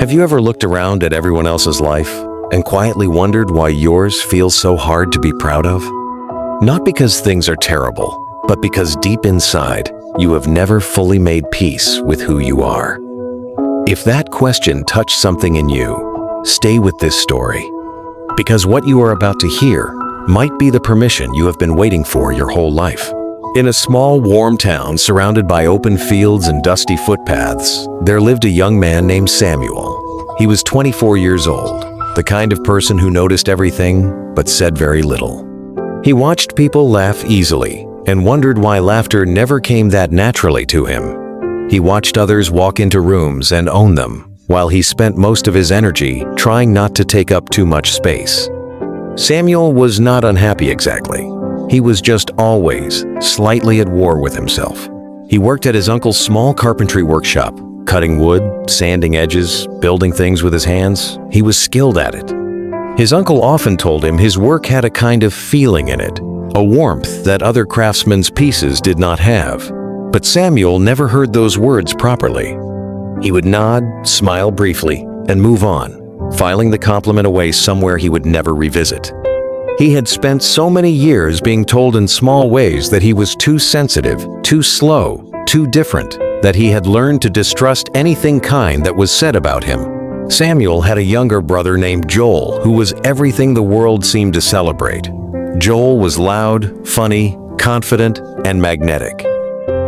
Have you ever looked around at everyone else's life and quietly wondered why yours feels so hard to be proud of? Not because things are terrible, but because deep inside, you have never fully made peace with who you are. If that question touched something in you, stay with this story. Because what you are about to hear might be the permission you have been waiting for your whole life. In a small, warm town surrounded by open fields and dusty footpaths, there lived a young man named Samuel. He was 24 years old, the kind of person who noticed everything but said very little. He watched people laugh easily and wondered why laughter never came that naturally to him. He watched others walk into rooms and own them, while he spent most of his energy trying not to take up too much space. Samuel was not unhappy exactly. He was just always slightly at war with himself. He worked at his uncle's small carpentry workshop, cutting wood, sanding edges, building things with his hands. He was skilled at it. His uncle often told him his work had a kind of feeling in it, a warmth that other craftsmen's pieces did not have. But Samuel never heard those words properly. He would nod, smile briefly, and move on, filing the compliment away somewhere he would never revisit. He had spent so many years being told in small ways that he was too sensitive, too slow, too different, that he had learned to distrust anything kind that was said about him. Samuel had a younger brother named Joel, who was everything the world seemed to celebrate. Joel was loud, funny, confident, and magnetic.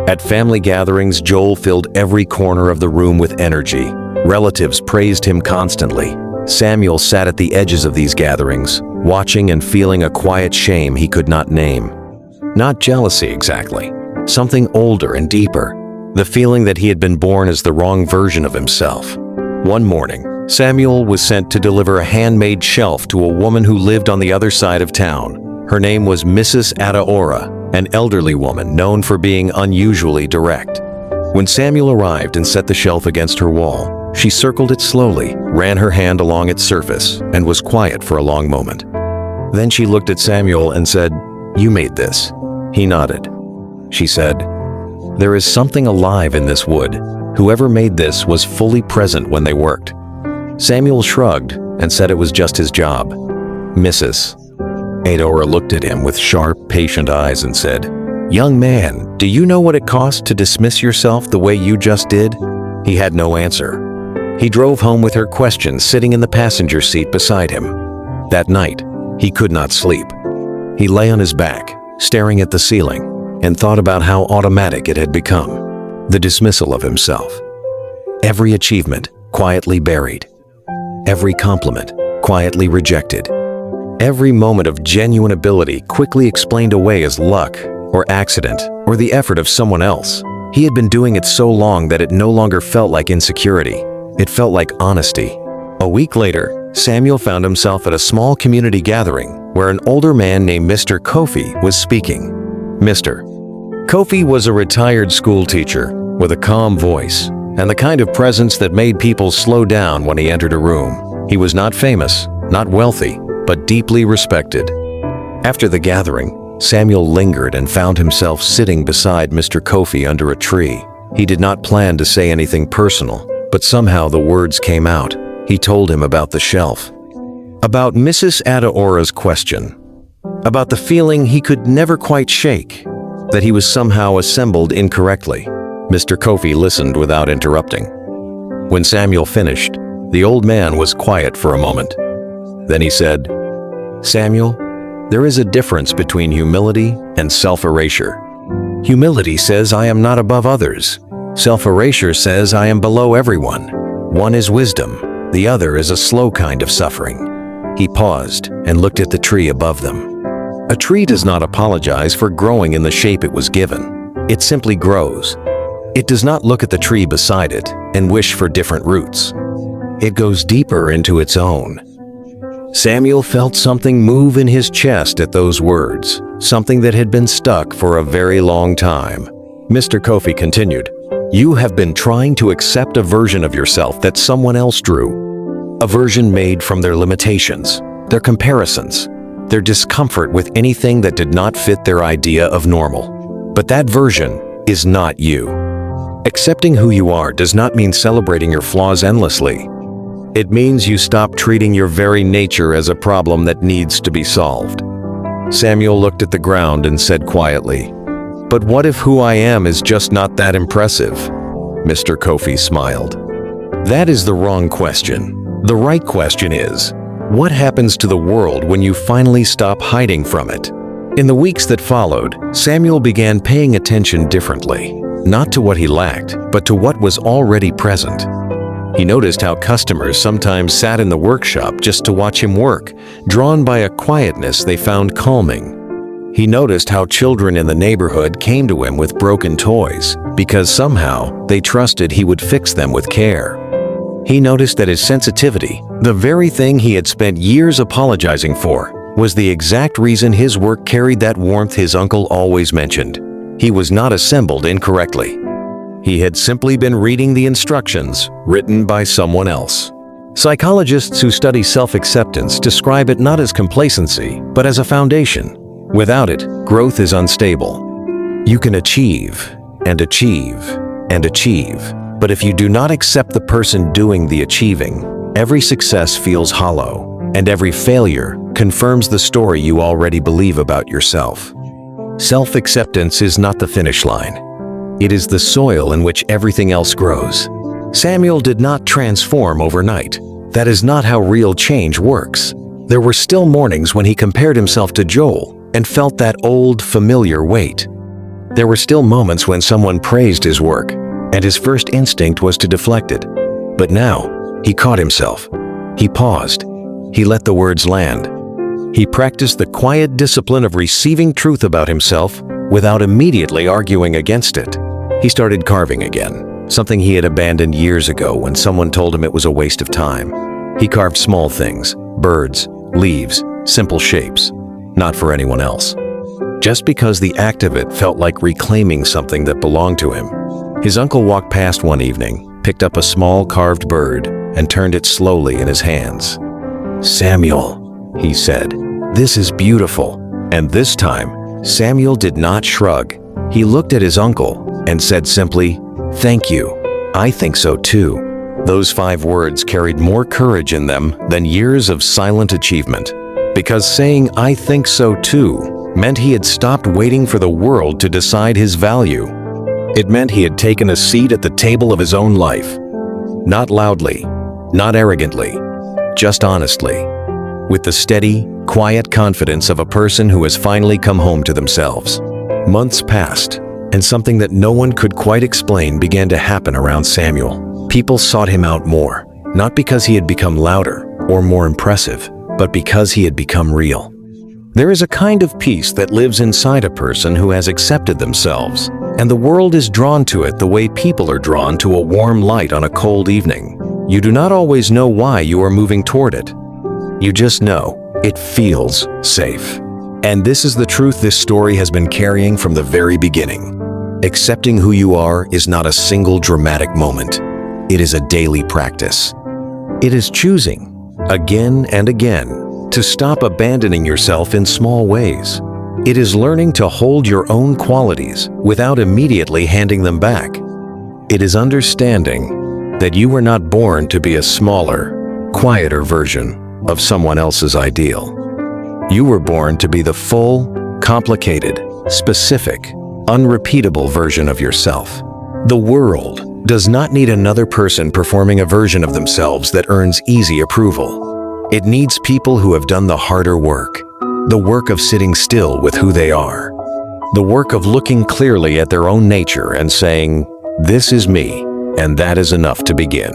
At family gatherings, Joel filled every corner of the room with energy. Relatives praised him constantly. Samuel sat at the edges of these gatherings, watching and feeling a quiet shame he could not name. Not jealousy exactly, something older and deeper, the feeling that he had been born as the wrong version of himself. One morning, Samuel was sent to deliver a handmade shelf to a woman who lived on the other side of town. Her name was Mrs. Adaora, an elderly woman known for being unusually direct. When Samuel arrived and set the shelf against her wall, she circled it slowly, ran her hand along its surface, and was quiet for a long moment. Then she looked at Samuel and said, "You made this." He nodded. She said, "There is something alive in this wood. Whoever made this was fully present when they worked." Samuel shrugged and said it was just his job. "Mrs. Adaora looked at him with sharp, patient eyes and said, "Young man, do you know what it costs to dismiss yourself the way you just did?" He had no answer. He drove home with her questions sitting in the passenger seat beside him. That night, he could not sleep. He lay on his back, staring at the ceiling, and thought about how automatic it had become. The dismissal of himself. Every achievement quietly buried. Every compliment quietly rejected. Every moment of genuine ability quickly explained away as luck, or accident, or the effort of someone else. He had been doing it so long that it no longer felt like insecurity. It felt like honesty. A week later, Samuel found himself at a small community gathering where an older man named Mr. Kofi was speaking. Mr. Kofi was a retired school teacher with a calm voice and the kind of presence that made people slow down when he entered a room. He was not famous, not wealthy, but deeply respected. After the gathering, Samuel lingered and found himself sitting beside Mr. Kofi under a tree. He did not plan to say anything personal, but somehow the words came out. He told him about the shelf, about Mrs. Adaora's question, about the feeling he could never quite shake, that he was somehow assembled incorrectly. Mr. Kofi listened without interrupting. When Samuel finished, the old man was quiet for a moment. Then he said, "Samuel, there is a difference between humility and self-erasure. Humility says I am not above others. Self-erasure says I am below everyone. One is wisdom, the other is a slow kind of suffering." He paused and looked at the tree above them. A tree does not apologize for growing in the shape it was given. It simply grows. It does not look at the tree beside it and wish for different roots. It goes deeper into its own. Samuel felt something move in his chest at those words, something that had been stuck for a very long time. Mr. Kofi continued, "You have been trying to accept a version of yourself that someone else drew. A version made from their limitations, their comparisons, their discomfort with anything that did not fit their idea of normal. But that version is not you. Accepting who you are does not mean celebrating your flaws endlessly. It means you stop treating your very nature as a problem that needs to be solved. Samuel looked at the ground and said quietly, "But what if who I am is just not that impressive?" Mr. Kofi smiled. "That is the wrong question. The right question is, what happens to the world when you finally stop hiding from it?" In the weeks that followed, Samuel began paying attention differently, not to what he lacked, but to what was already present. He noticed how customers sometimes sat in the workshop just to watch him work, drawn by a quietness they found calming. He noticed how children in the neighborhood came to him with broken toys, because somehow they trusted he would fix them with care. He noticed that his sensitivity, the very thing he had spent years apologizing for, was the exact reason his work carried that warmth his uncle always mentioned. He was not assembled incorrectly. He had simply been reading the instructions written by someone else. Psychologists who study self-acceptance describe it not as complacency, but as a foundation. Without it, growth is unstable. You can achieve, and achieve, and achieve, but if you do not accept the person doing the achieving, every success feels hollow, and every failure confirms the story you already believe about yourself. Self-acceptance is not the finish line. It is the soil in which everything else grows. Samuel did not transform overnight. That is not how real change works. There were still mornings when he compared himself to Joel and felt that old, familiar weight. There were still moments when someone praised his work, and his first instinct was to deflect it. But now, he caught himself. He paused. He let the words land. He practiced the quiet discipline of receiving truth about himself without immediately arguing against it. He started carving again, something he had abandoned years ago when someone told him it was a waste of time. He carved small things, birds, leaves, simple shapes, not for anyone else. Just because the act of it felt like reclaiming something that belonged to him. His uncle walked past one evening, picked up a small carved bird, and turned it slowly in his hands. "Samuel," he said, "this is beautiful." And this time, Samuel did not shrug. He looked at his uncle and said simply, "Thank you. I think so too." Those 5 words carried more courage in them than years of silent achievement. Because saying "I think so too" meant he had stopped waiting for the world to decide his value. It meant he had taken a seat at the table of his own life. Not loudly, not arrogantly, just honestly. With the steady, quiet confidence of a person who has finally come home to themselves. Months passed, and something that no one could quite explain began to happen around Samuel. People sought him out more, not because he had become louder or more impressive, but because he had become real. There is a kind of peace that lives inside a person who has accepted themselves, and the world is drawn to it the way people are drawn to a warm light on a cold evening. You do not always know why you are moving toward it. You just know it feels safe. And this is the truth this story has been carrying from the very beginning. Accepting who you are is not a single dramatic moment. It is a daily practice. It is choosing, again and again, to stop abandoning yourself in small ways. It is learning to hold your own qualities without immediately handing them back. It is understanding that you were not born to be a smaller, quieter version of someone else's ideal. You were born to be the full, complicated, specific, unrepeatable version of yourself. The world does not need another person performing a version of themselves that earns easy approval. It needs people who have done the harder work, the work of sitting still with who they are, the work of looking clearly at their own nature and saying, "This is me, and that is enough to begin."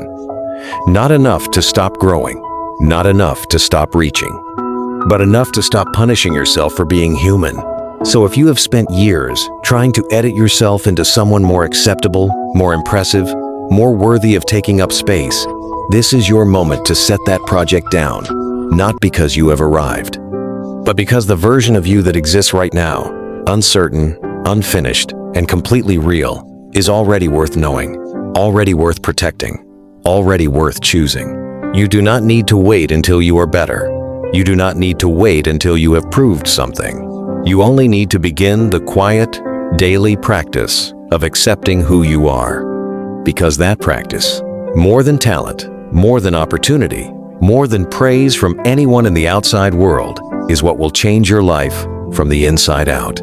Not enough to stop growing, not enough to stop reaching, but enough to stop punishing yourself for being human. So if you have spent years trying to edit yourself into someone more acceptable, more impressive, more worthy of taking up space, this is your moment to set that project down, not because you have arrived, but because the version of you that exists right now, uncertain, unfinished, and completely real, is already worth knowing, already worth protecting, already worth choosing. You do not need to wait until you are better. You do not need to wait until you have proved something. You only need to begin the quiet, daily practice of accepting who you are. Because that practice, more than talent, more than opportunity, more than praise from anyone in the outside world, is what will change your life from the inside out.